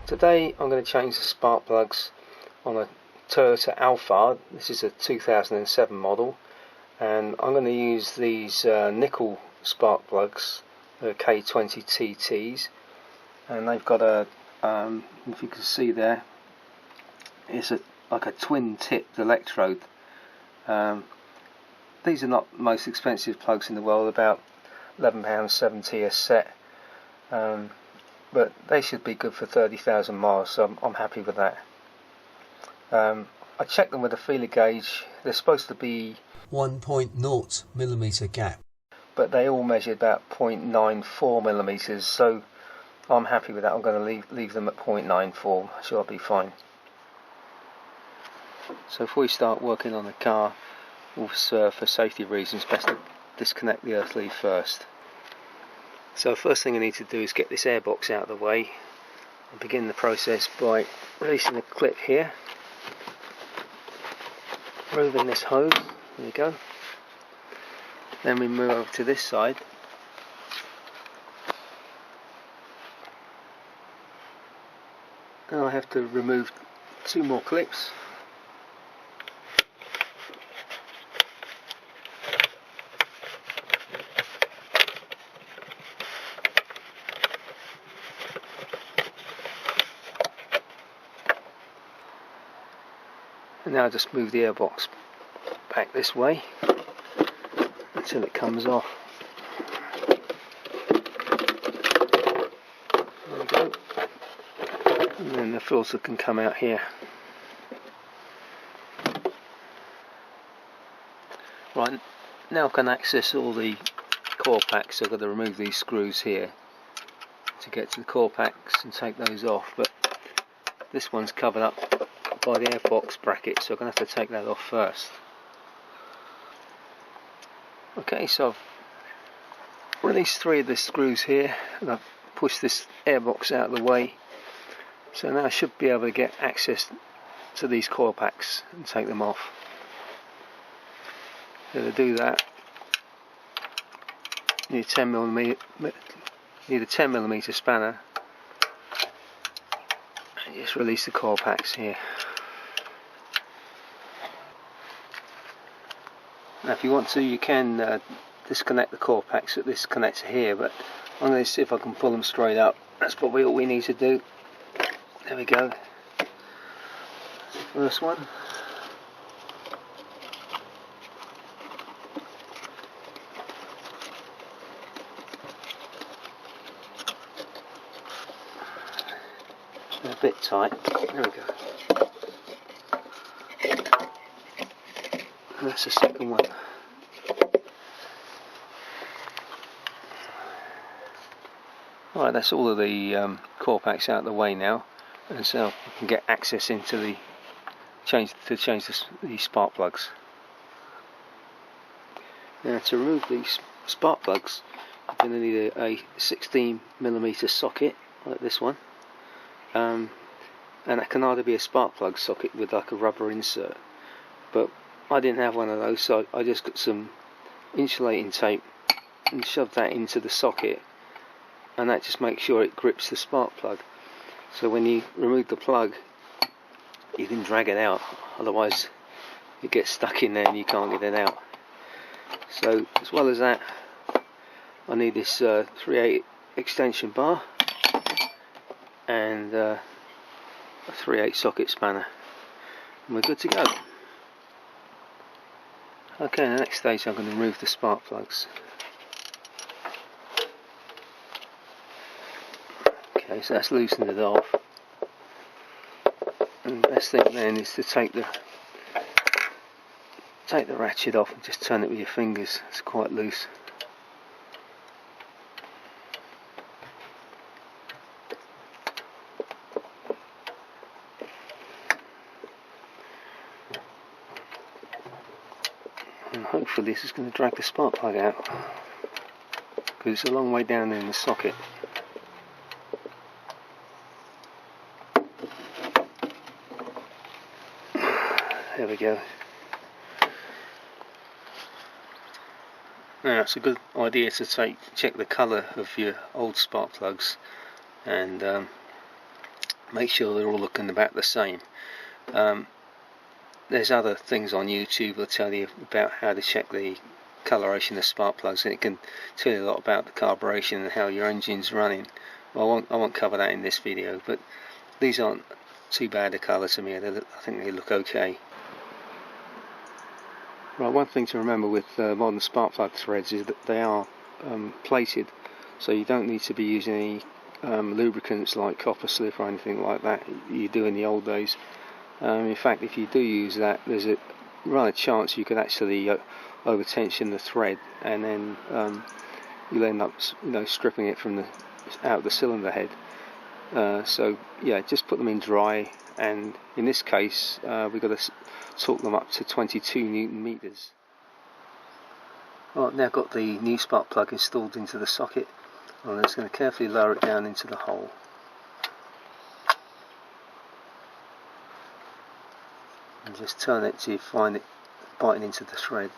Today I'm going to change the spark plugs on a Toyota Alphard. This is a 2007 model, and I'm going to use these nickel spark plugs, the K20 TTs, and they've got a, if you can see there, it's like a twin tipped electrode. These are not the most expensive plugs in the world, about £11.70 a set. But they should be good for 30,000 miles, so I'm happy with that. I checked them with a feeler gauge. They're supposed to be 1.0 millimeter gap, but they all measure about 0.94 millimeters, so I'm happy with that. I'm going to leave them at 0.94. Sure, I'll be fine. So if we start working on the car, for safety reasons, best to disconnect the earth lead first. So first thing I need to do is get this airbox out of the way and begin the process by releasing the clip here, removing this hose, there we go. Then we move over to this side, and I have to remove 2 more clips. And now just move the airbox back this way until it comes off. There we go. And then the filter can come out here. Right, now I can access all the core packs. So I've got to remove these screws here to get to the core packs and take those off, but this one's covered up by the airbox bracket, so I'm going to have to take that off first. Okay, so I've released 3 of the screws here, and I've pushed this airbox out of the way, so now I should be able to get access to these coil packs and take them off. So to do that, you need a 10mm spanner, and just release the coil packs here. Now if you want to, you can disconnect the core packs at this connector here, but I'm going to see if I can pull them straight up. That's probably all we need to do. There we go. First one. They're a bit tight. There we go. That's the second one. Right, that's all of the core packs out of the way now, and so I can get access into the change the spark plugs. Now to remove these spark plugs, you're going to need a 16mm socket like this one, and that can either be a spark plug socket with like a rubber insert, but I didn't have one of those, so I just got some insulating tape and shoved that into the socket, and that just makes sure it grips the spark plug. So when you remove the plug, you can drag it out, otherwise it gets stuck in there and you can't get it out. So as well as that, I need this 3/8 extension bar and a 3/8 socket spanner, and we're good to go. Okay, in the next stage I'm going to remove the spark plugs. Okay, so that's loosened it off. And the best thing then is to take the ratchet off and just turn it with your fingers. It's quite loose. And hopefully this is going to drag the spark plug out, because it's a long way down in the socket. There we go. Now it's a good idea to check the colour of your old spark plugs and make sure they're all looking about the same. There's other things on YouTube that tell you about how to check the coloration of spark plugs, and it can tell you a lot about the carburation and how your engine's running. Well, I won't cover that in this video, but these aren't too bad a colour to me. I think they look okay. Right, one thing to remember with modern spark plug threads is that they are plated, so you don't need to be using any lubricants like copper slip or anything like that you do in the old days. In fact, if you do use that, there's a rather chance you could actually over tension the thread, and then you'll end up, stripping it from out of the cylinder head. So yeah, just put them in dry, and in this case we've got to torque them up to 22 Newton meters. Right, now I've got the new spark plug installed into the socket. I'm just going to carefully lower it down into the hole. And just turn it till you find it biting into the thread.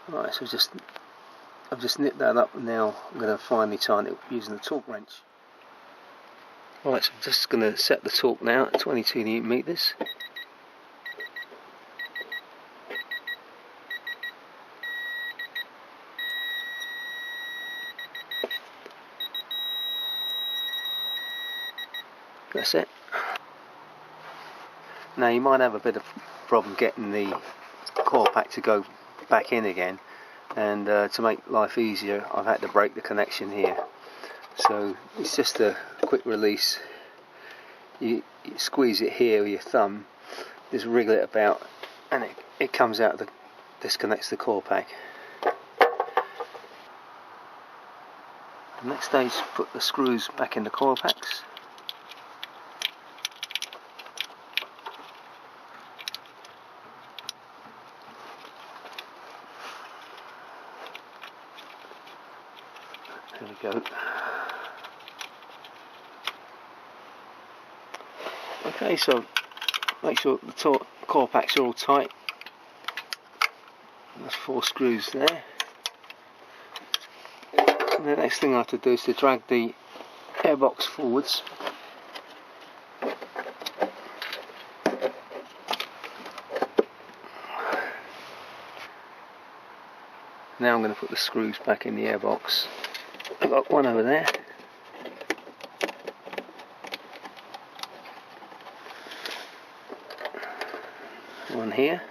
Right, so I've just nipped that up, and now I'm going to finally tighten it using the torque wrench. Right, so I'm just going to set the torque now at 22 Newton meters. That's it. Now you might have a bit of problem getting the coil pack to go back in again, and to make life easier I've had to break the connection here. So it's just a quick release. You squeeze it here with your thumb, just wriggle it about, and it comes out, disconnects the coil pack. The next stage, put the screws back in the coil packs. There we go. Okay, so make sure the coil packs are all tight. There's 4 screws there. And the next thing I have to do is to drag the airbox forwards. Now I'm going to put the screws back in the airbox. I've got one over there. One here.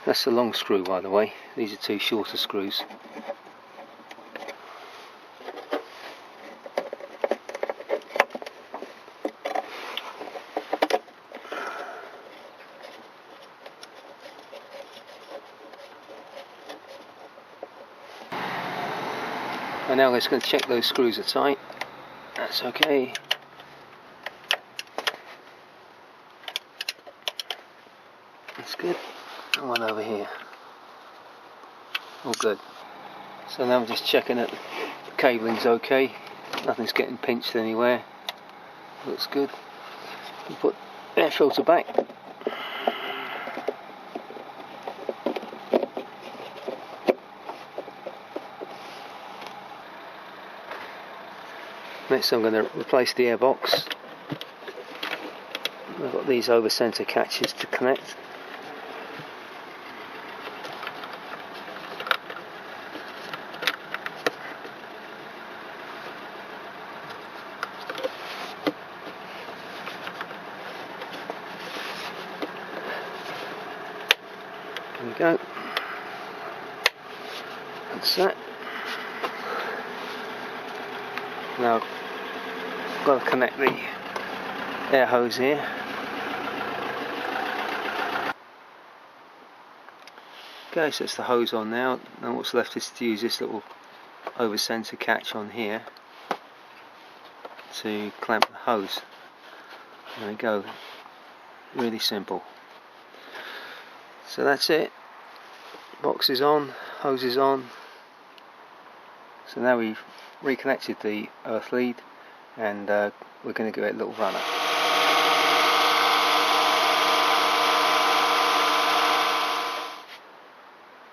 That's the long screw, by the way. These are 2 shorter screws. And now I'm just going to check those screws are tight. That's okay. That's good. And one over here. All good. So now I'm just checking that the cabling's okay. Nothing's getting pinched anywhere. Looks good. We'll put air filter back. Next I'm going to replace the airbox. I've got these over centre catches to connect. There we go. That's that. Now I've got to connect the air hose here. Okay, so it's the hose on now. Now what's left is to use this little over centre catch on here to clamp the hose. There we go. Really simple. So that's it. Box is on, hose is on. So now we've reconnected the earth lead, and we're going to give it a little run up.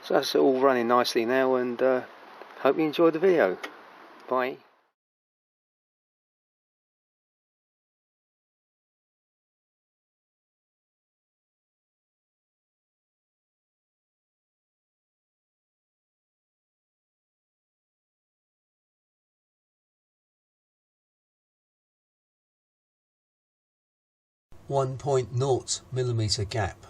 So that's all running nicely now, and hope you enjoyed the video. Bye. .1.0 millimeter gap.